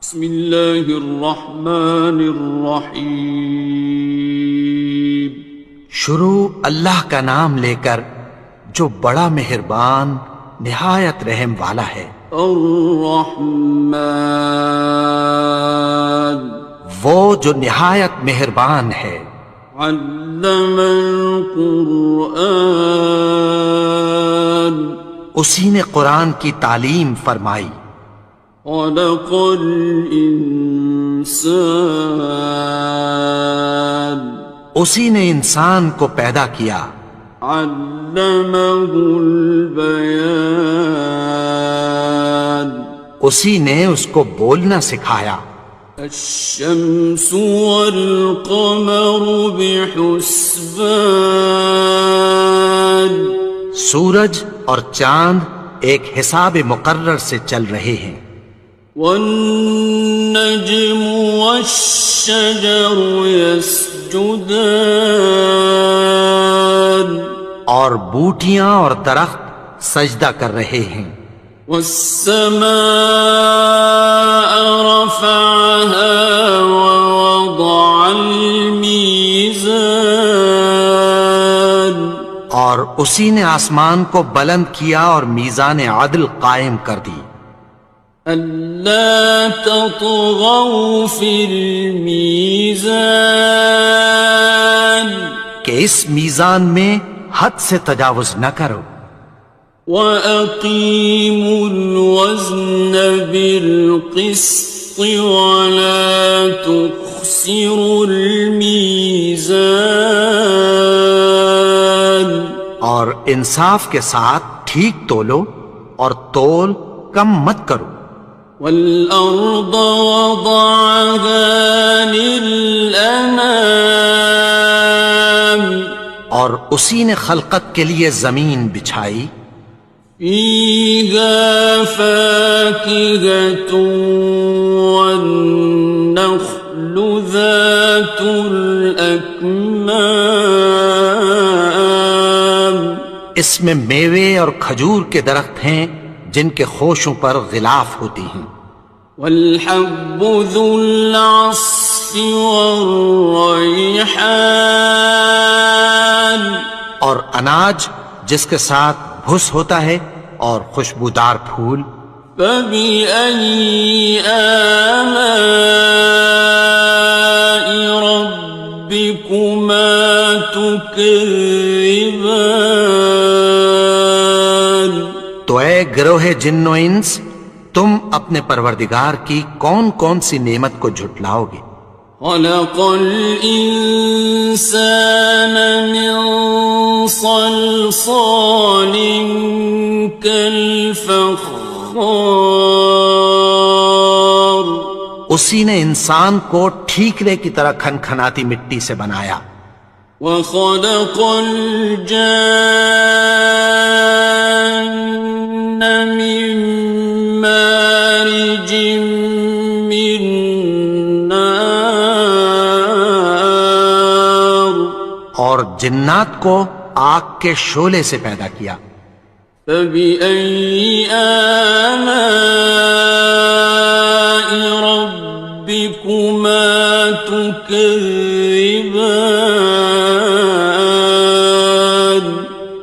بسم اللہ الرحمن الرحیم۔ شروع اللہ کا نام لے کر جو بڑا مہربان نہایت رحم والا ہے۔ الرحمن، وہ جو نہایت مہربان ہے۔ علم القرآن، اسی نے قرآن کی تعلیم فرمائی۔ خلق الانسان، اسی نے انسان کو پیدا کیا۔ علمہ البیان، اسی نے اس کو بولنا سکھایا۔ الشمس والقمر بحسبان، سورج اور چاند ایک حساب مقرر سے چل رہے ہیں۔ والنجم والشجر يسجدان، اور بوٹیاں اور درخت سجدہ کر رہے ہیں۔ والسماء رفعها ووضع الميزان، اور اسی نے آسمان کو بلند کیا اور میزان عدل قائم کر دی۔ ألا تطغوا في الميزان، کہ اس میزان میں حد سے تجاوز نہ کرو۔ وَأَقِيمُوا الْوَزْنَ بِالْقِسْطِ وَلَا تُخْسِرُوا الْمِيزَانَ، اور انصاف کے ساتھ ٹھیک تولو اور تول کم مت کرو۔ وَالْأَرْضَ وَضَعَهَا لِلْأَنَامِ، اور اسی نے خلقت کے لیے زمین بچھائی۔ فِيهَا فَاكِهَةٌ وَالنَّخْلُ ذَاتُ الْأَكْمَامِ، اس میں میوے اور کھجور کے درخت ہیں جن کے خوشوں پر غلاف ہوتی ہیں۔ وَالْحَبُّ ذُو الْعَصْفِ وَالرَّيْحَانِ، اور اناج جس کے ساتھ بھس ہوتا ہے اور خوشبودار پھول۔ فَبِأَيِّ آلَاءِ رَبِّكُمَا تُكَذِّبَانِ، تو اے گروہ جن و انس، تم اپنے پروردگار کی کون کون سی نعمت کو جھٹلاؤ گے؟ خَلَقَ الْإِنسَانَ مِنْ صَلْصَالٍ كَالْفَخَّارِ، اسی نے انسان کو ٹھیکرے کی طرح کھنکھناتی مٹی سے بنایا۔ وَخَلَقَ الْجَانَّ مِن مَّارِجٍ مِّن نَّارٍ، اور جنات کو آگ کے شعلے سے پیدا کیا۔ فَبِأَيِّ آلَاءِ رَبِّكُمَا تُكَذِّبَانِ،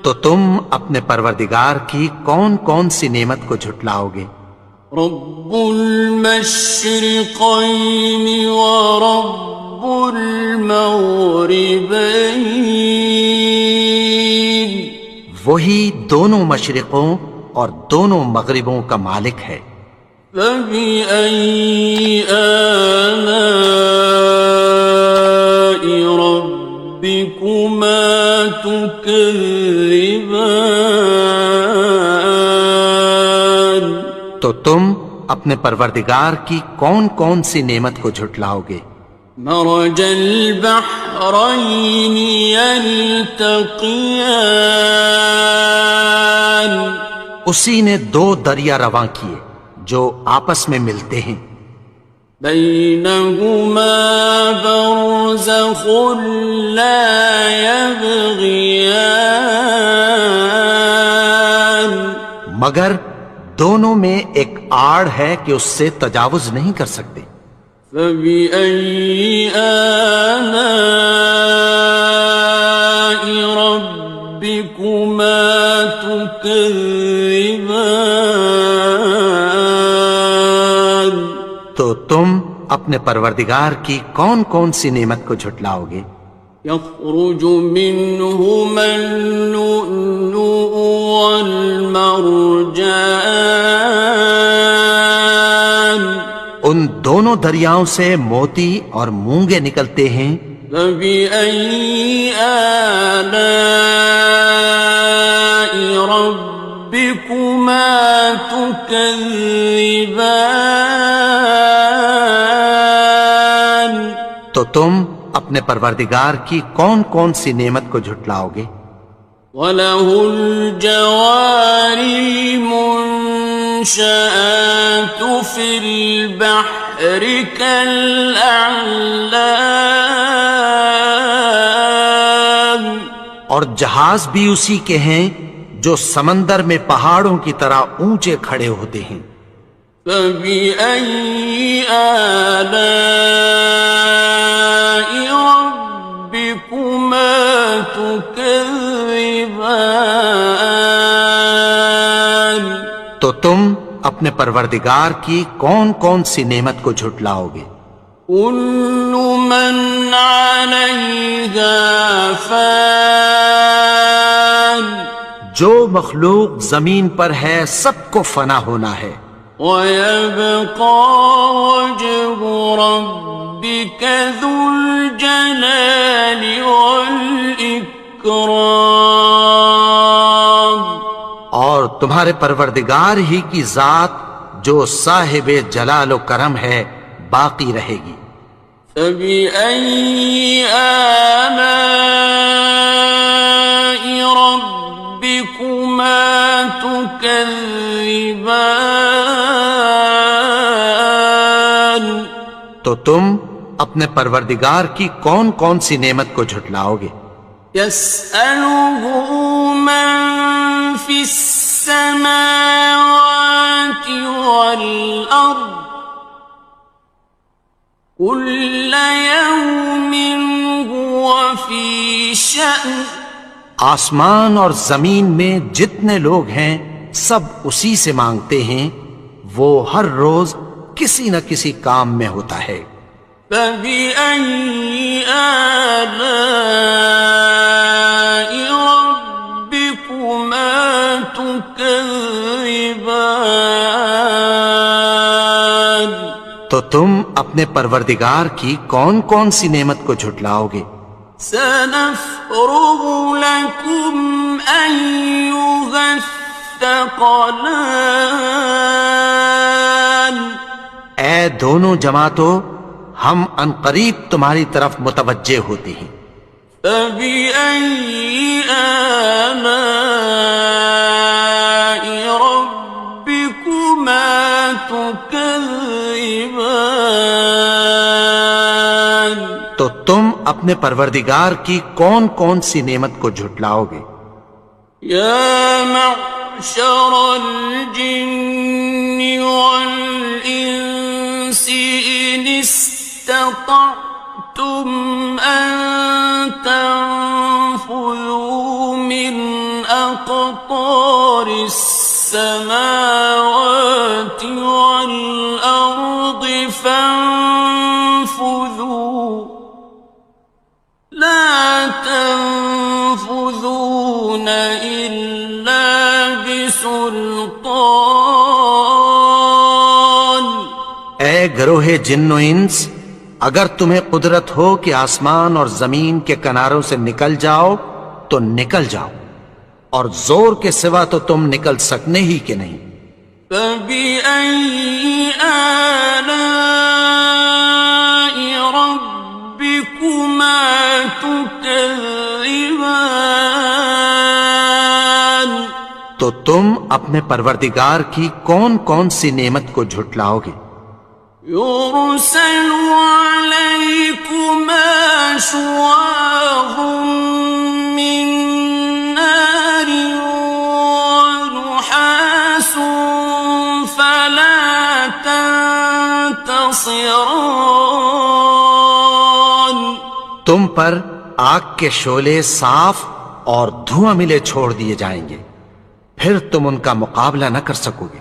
تو تم اپنے پروردگار کی کون کون سی نعمت کو جھٹلاؤ گے؟ رب المشرقين ورب المغربين، وہی دونوں مشرقوں اور دونوں مغربوں کا مالک ہے۔ فَبِأَيِّ آلَاءِ رَبِّكُمَا تُكَذِّبَانِ، تو تم اپنے پروردگار کی کون کون سی نعمت کو جھٹلاؤ گے؟ مرج البحرين يلتقيان، اسی نے دو دریا رواں کیے جو آپس میں ملتے ہیں۔ بينهما برزخ لا يبغيان، مگر دونوں میں ایک آڑ ہے کہ اس سے تجاوز نہیں کر سکتے. فبأي آلاء ربكما تكذبان. تو تم اپنے پروردگار کی کون کون سی نعمت کو جھٹلاؤ گے؟ يخرج منهما اللؤلؤ والمرجان. ان دونوں دریاؤں سے موتی اور مونگے نکلتے ہیں. فبأي آلاء ربكما تكذبان. تو تم اپنے پروردگار کی کون کون سی نعمت کو جھٹلاؤ گے؟ وَلَهُ الْجَوَارِ الْمُنشَآتُ فِي الْبَحْرِ كَالْأَعْلَامِ. اور جہاز بھی اسی کے ہیں جو سمندر میں پہاڑوں کی طرح اونچے کھڑے ہوتے ہیں. فَبِأَيِّ آلَاءِ رَبِّكُمَا تُكَذِّبَانِ. تو تم اپنے پروردگار کی کون کون سی نعمت کو جھٹلاؤ گے؟ كُلُّ مَنْ عَلَيْهَا فَانٍ. جو مخلوق زمین پر ہے سب کو فنا ہونا ہے. وَيَبْقَى وَجْهُ رَبِّكَ ذُو الْجَلَالِ وَالْإِكْرَامِ. اور تمہارے پروردگار ہی کی ذات جو صاحب جلال و کرم ہے باقی رہے گی. فَبِأَيِّ آلَاءِ رَبِّكُمَا تُكَذِّبَانِ. تو تم اپنے پروردگار کی کون کون سی نعمت کو جھٹلاؤ گے؟ يَسْأَلُهُ مَن فِي السَّمَاوَاتِ وَالْأَرْضِ كُلَّ يَوْمٍ هُوَ فِي شَأْنٍ. آسمان اور زمین میں جتنے لوگ ہیں سب اسی سے مانگتے ہیں، وہ ہر روز کسی نہ کسی کام میں ہوتا ہے. فَبِأَيِّ آلَاءِ رَبِّكُمَا تُكَذِّبَانِ. تو تم اپنے پروردگار کی کون کون سی نعمت کو جھٹلاؤ گے؟ سَنَفْرُغُ لَكُمْ أَيُّهَ الثَّقَلَانِ. اے دونوں جماعتوں، ہم عنقریب تمہاری طرف متوجہ ہوتے ہیں. فَبِأَيِّ آلَاءِ رَبِّكُمَا تُكَذِّبَانِ. تو تم اپنے پروردگار کی کون کون سی نعمت کو جھٹلاؤ گے؟ يَا مَعْشَرَ الْجِنِّ وَالْإِنسِ إِنِ اسْتَطَعْتُمْ أَن تَنفُذُوا مِنْ أَقْطَارِ السَّمَاوَاتِ وَالْأَرْضِ فَانفُذُوا لَا تَنفُذُونَ إِلَّا بِسُلْطَانٍ. اے گروہ جن و انس، اگر تمہیں قدرت ہو کہ آسمان اور زمین کے کناروں سے نکل جاؤ تو نکل جاؤ، اور زور کے سوا تو تم نکل سکنے ہی کہ نہیں. فَبِأَيِّ آلَاءِ رَبِّكُمَا تُكَذِّبَانِ. تو تم اپنے پروردگار کی کون کون سی نعمت کو جھٹلاؤ گے؟ يُرْسَلُ عَلَيْكُمَا شُوَاظٌ مِّن نَّارٍ وَنُحَاسٌ خاصران. تم پر آگ کے شعلے صاف اور دھواں ملے چھوڑ دیے جائیں گے، پھر تم ان کا مقابلہ نہ کر سکو گے۔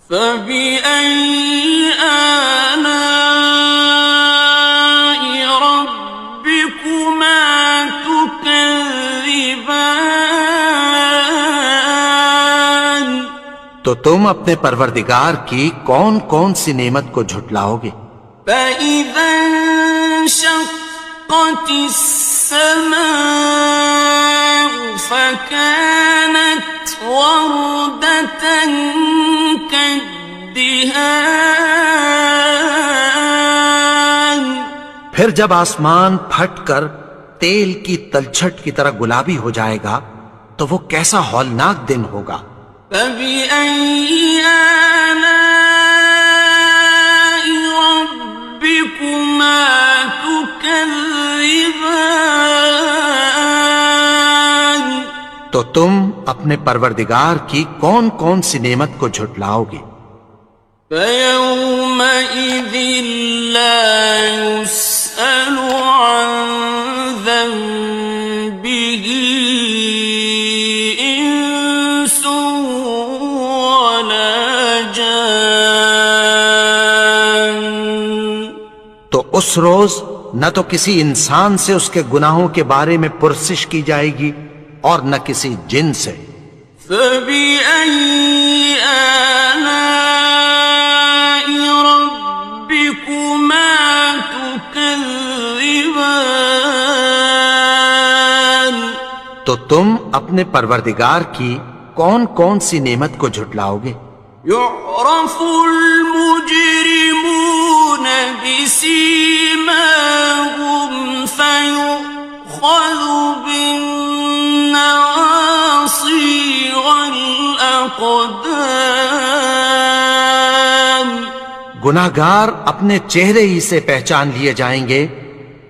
فبأي آلاء ربكما تكذبان. تو تم اپنے پروردگار کی کون کون سی نعمت کو جھٹلاؤ گے؟ فإذا انشقت السماء فكانت وردة كالدهان. پھر جب آسمان پھٹ کر تیل کی تلچھٹ کی طرح گلابی ہو جائے گا تو وہ کیسا ہولناک دن ہوگا۔ فبأي آلاء ربكما تكذبان. تو تم اپنے پروردگار کی کون کون سی نعمت کو جھٹلاؤ گے؟ فيومئذ لا يسأل عن ذنبه إنس ولا جان. تو اس روز نہ تو کسی انسان سے اس کے گناہوں کے بارے میں پرسش کی جائے گی اور نہ کسی جن سے۔ فبأي آلاء ربكما تكذبان. تو تم اپنے پروردگار کی کون کون سی نعمت کو جھٹلاؤ گے؟ يعرف المجرمون بسيماهم فيؤخذ بالنواصي والأقدام. گناہگار اپنے چہرے ہی سے پہچان لیے جائیں گے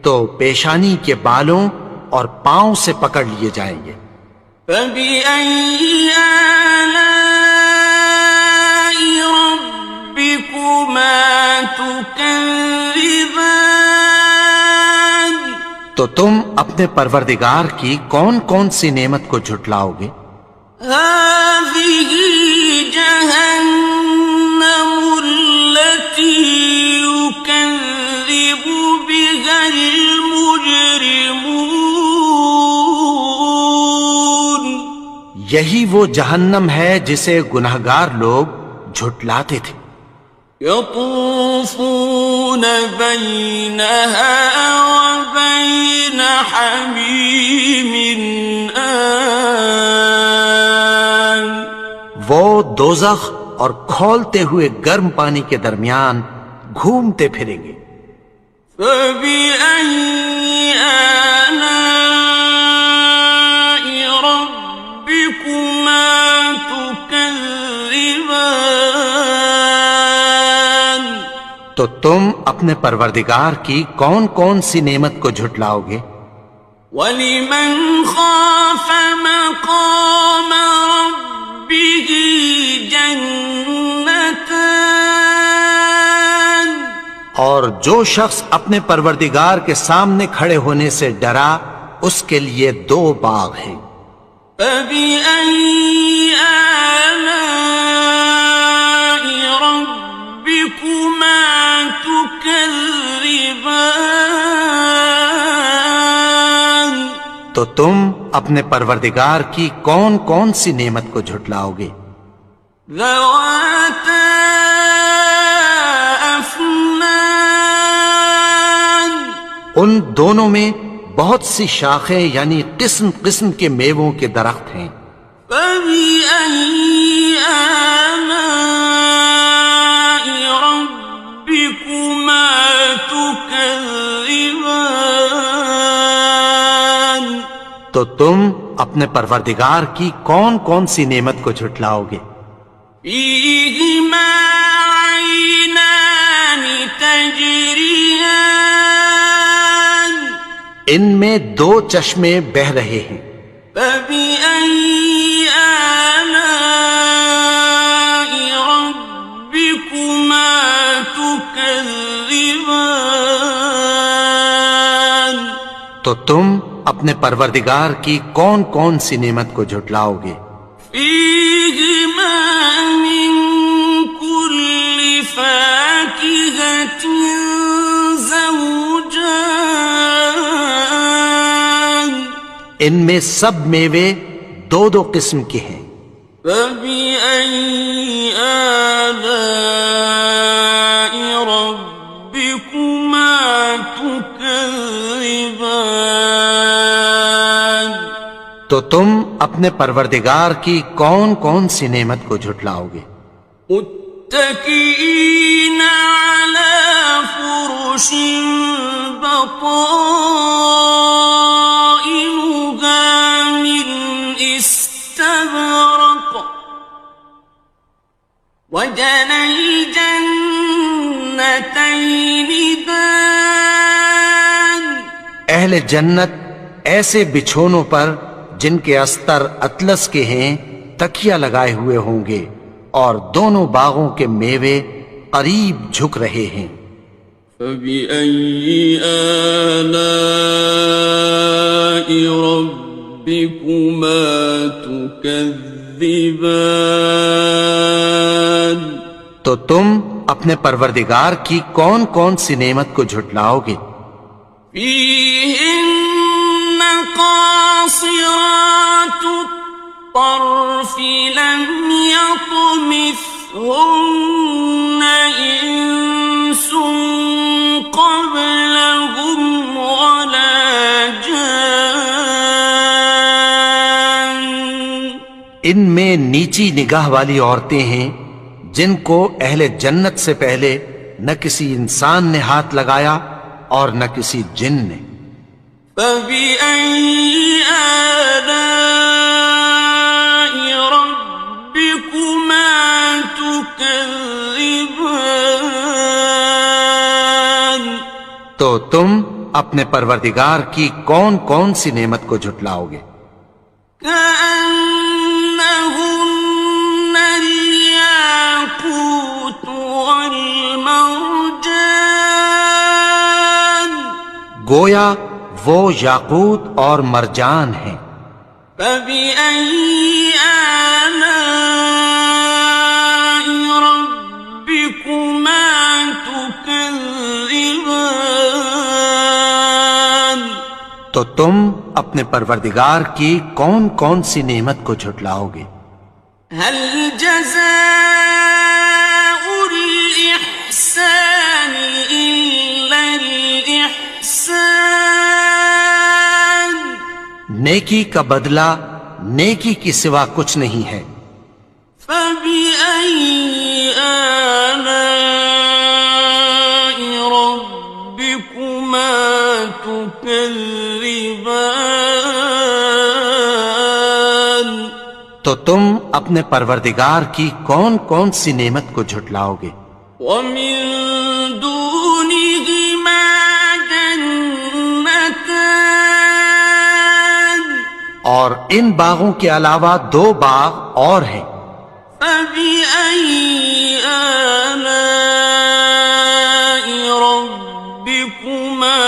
تو پیشانی کے بالوں اور پاؤں سے پکڑ لیے جائیں گے۔ فبأي آلاء ربكما تكذبان. تو تم اپنے پروردگار کی کون کون سی نعمت کو جھٹلاؤ گے؟ هذه جهنم التي يكذب بها المجرمون. یہی وہ جہنم ہے جسے گناہگار لوگ جھٹلاتے تھے۔ يطوفون بينها وبين حميم آن. وہ دوزخ اور کھولتے ہوئے گرم پانی کے درمیان گھومتے پھریں گے۔ فبأي آلاء ربكما تكذبان. تو تم اپنے پروردگار کی کون کون سی نعمت کو جھٹلاؤ گے؟ وَلِمَنْ خَافَ مَقَامَ رَبِّهِ جَنَّتَانِ. اور جو شخص اپنے پروردگار کے سامنے کھڑے ہونے سے ڈرا اس کے لیے 2 باغ ہیں۔ فَبِأَيِّ آلَاءِ رَبِّكُمَا تُكَذِّبَانِ. تو تم اپنے پروردگار کی کون کون سی نعمت کو جھٹلاؤ گے؟ ذَوَاتَا أَفْنَانٍ. ان دونوں میں بہت سی شاخیں یعنی قسم قسم کے میووں کے درخت ہیں۔ فَبِأَيِّ آلَاءِ رَبِّكُمَا تُكَذِّبَانِ. تو تم اپنے پروردگار کی کون کون سی نعمت کو جھٹلاؤ گے؟ فِيهِمَا عَيْنَانِ تَجْرِيَانِ. ان میں 2 چشمے بہہ رہے ہیں۔ فَبِأَيِّ آلَاءِ رَبِّكُمَا تُكَذِّبَانِ. تكذبان تو تم اپنے پروردگار کی کون کون سی نعمت کو جھٹلاؤ گے؟ فيهما من كل فاكهة زوجان ان میں سب میوے دو دو قسم کے ہیں۔ فبأي آلاء ربكما تكذبان تو تم اپنے پروردگار کی کون کون سی نعمت کو جھٹلاؤ گے؟ متكئين على فرش بطائنها من استبرق وجنى الجنتين دان اہل جنت ایسے بچھونوں پر جن کے استر اطلس کے ہیں تکیہ لگائے ہوئے ہوں گے، اور دونوں باغوں کے میوے قریب جھک رہے ہیں۔ فبأي آلاء ربكما تكذبان تو تم اپنے پروردگار کی کون کون سی نعمت کو جھٹلاؤ گے؟ فيهن قاصرات الطرف لم يطمثهن إنس قبلهم ولا جان ان میں نیچی نگاہ والی عورتیں ہیں جن کو اہل جنت سے پہلے نہ کسی انسان نے ہاتھ لگایا اور نہ کسی جن نے۔ فبأي آلاء ربكما تكذبان تو تم اپنے پروردگار کی کون کون سی نعمت کو جھٹلاؤ گے؟ كأنهن الياقوت والمرجان گویا وہ یاقوت اور مرجان ہیں۔ فبأي آلاء ربكما تكذبان تو تم اپنے پروردگار کی کون کون سی نعمت کو جھٹلاؤ گے؟ هل جزاء الإحسان إلا الإحسان نیکی کا بدلہ نیکی کی سوا کچھ نہیں ہے۔ فبأي آلاء ربكما تكذبان تو تم اپنے پروردگار کی کون کون سی نعمت کو جھٹلاؤ گے؟ ومن دونهما جنتان اور ان باغوں کے علاوہ دو باغ اور ہیں۔ فبأي آلاء ربكما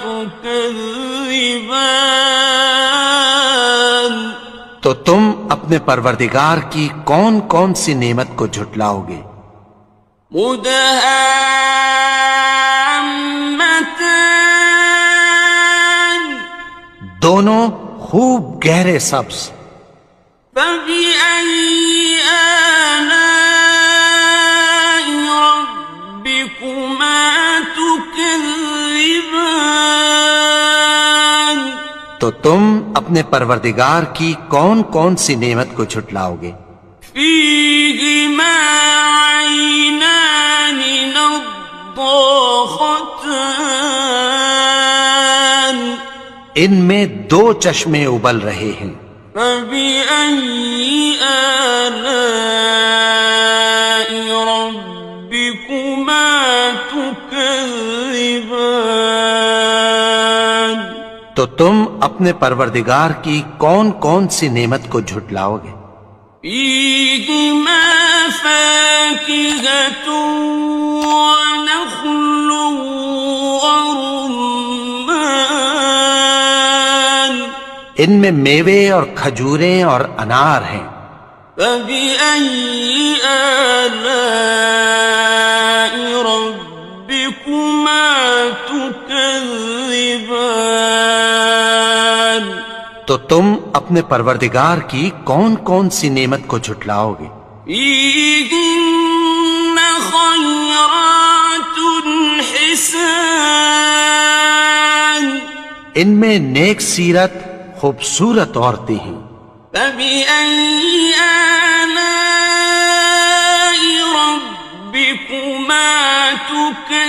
تكذبان تو تم اپنے پروردگار کی کون کون سی نعمت کو جھٹلاؤ گے؟ مدهامتان دونوں خوب گہرے سبز۔ فبأي آلاء ربكما تكذبان تو تم اپنے پروردگار کی کون کون سی نعمت کو جھٹلاؤ گے؟ فيهما عينان نضاختان ان میں دو چشمے ابل رہے ہیں۔ فبأي آلاء ربكما تكذبان تو تم اپنے پروردگار کی کون کون سی نعمت کو جھٹلاؤ گے؟ فيهما فاكهة ونخل ورمان ان میں میوے اور کھجوریں اور انار ہیں. فبأي آلاء ربكما تكذبان تو تم اپنے پروردگار کی کون کون سی نعمت کو جھٹلاؤ گے؟ فيهن خيرات حسان ان میں نیک سیرت خوبصورت عورتیں ہیں. فبأي آلاء ربكما تكذبان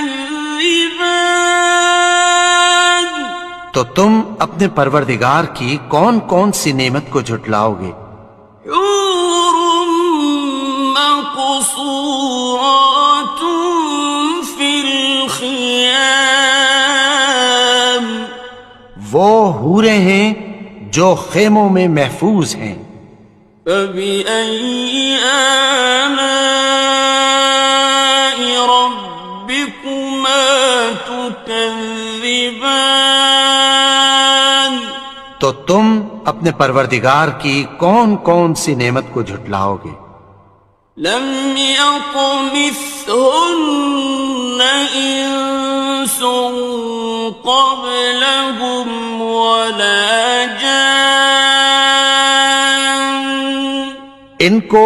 تو تم اپنے پروردگار کی کون کون سی نعمت کو جھٹلاؤ گے؟ حور مقصورات في الخيام وہ حوریں ہیں جو خیموں میں محفوظ ہیں. فبأي آلاء ربكما تكذبان تو تم اپنے پروردگار کی کون کون سی نعمت کو جھٹلاؤ گے؟ لم يطمثهن إنس قبلهم ولا جان ان کو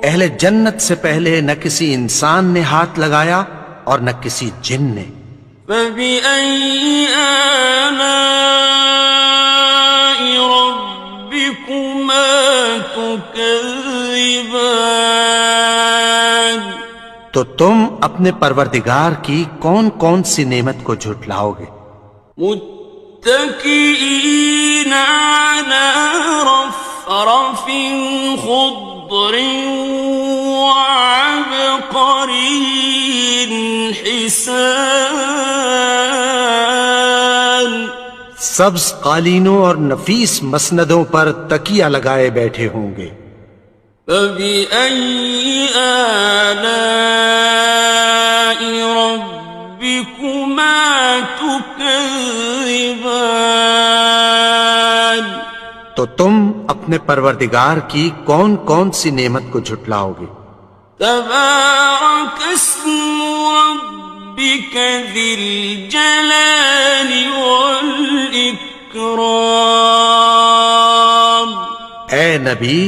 اہل جنت سے پہلے نہ کسی انسان نے ہاتھ لگایا اور نہ کسی جن نے. فبأي آلاء ربكما تكذبان تو تم اپنے پروردگار کی کون کون سی نعمت کو جھٹلاؤ گے؟ متكئين على رفرف خضر وعبقري حسان سبز قالینوں اور نفیس مسندوں پر تکیہ لگائے بیٹھے ہوں گے. فبأي آلاء ربكما تكذبان تو تم اپنے پروردگار کی کون کون سی نعمت کو جھٹلاؤ گے؟ تبارك اسم ربك ذي الجلال والإكرام اے نبی،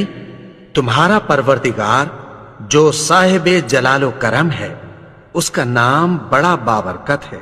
تمہارا پروردگار جو صاحب جلال و کرم ہے، اس کا نام بڑا بابرکت ہے.